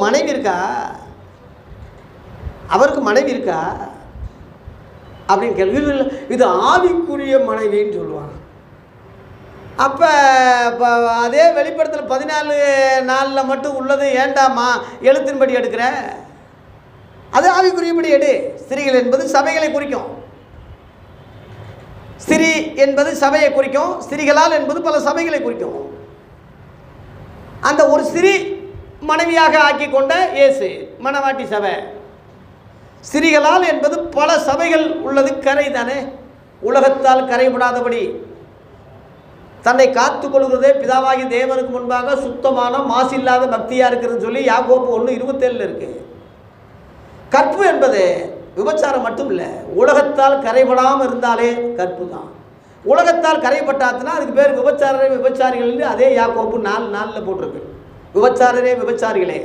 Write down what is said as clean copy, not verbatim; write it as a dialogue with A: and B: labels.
A: மனைவி இருக்கா, அவருக்கு மனைவி இருக்கா அப்படின்னு கேள்வி. இது ஆவிக்குரிய மனைவின்னு சொல்லுவாங்க. அப்போ இப்போ அதே வெளிப்படுத்தல் 14:4 மட்டும் உள்ளது ஏண்டாமா எழுத்தின்படி எடுக்கிற? அது ஆவிக்குரியபடி எடு. ஸ்திரீகள் என்பது சபைகளை குறிக்கும். ஸ்திரீ என்பது சபையை குறிக்கும். ஸ்திரீகளால் என்பது பல சபைகளை குறிக்கும். அந்த ஒரு ஸ்திரீ மனைவியாக ஆக்கி கொண்ட இயேசு மணவாட்டி சபை. ஸ்திரீகளால் என்பது பல சபைகள் உள்ளது. கரை தானே, உலகத்தால் கரைபடாதபடி தன்னை காத்து கொள்கிறதே பிதாவாகி தேவனுக்கு முன்பாக சுத்தமான மாசில்லாத பக்தியாக இருக்குதுன்னு சொல்லி யாக்கோபு 1:27 இருக்கு. கற்பு என்பது விபச்சாரம் மட்டும் இல்லை, உலகத்தால் கரைபடாமல் இருந்தாலே கற்பு தான். உலகத்தால் கரைப்பட்டாத்துனா அதுக்கு பேர் விபச்சாரரே விபச்சாரிகள். அதே யாக்கோபு 4:4 போட்டிருக்கு. விபச்சாரரே விபச்சாரிகளே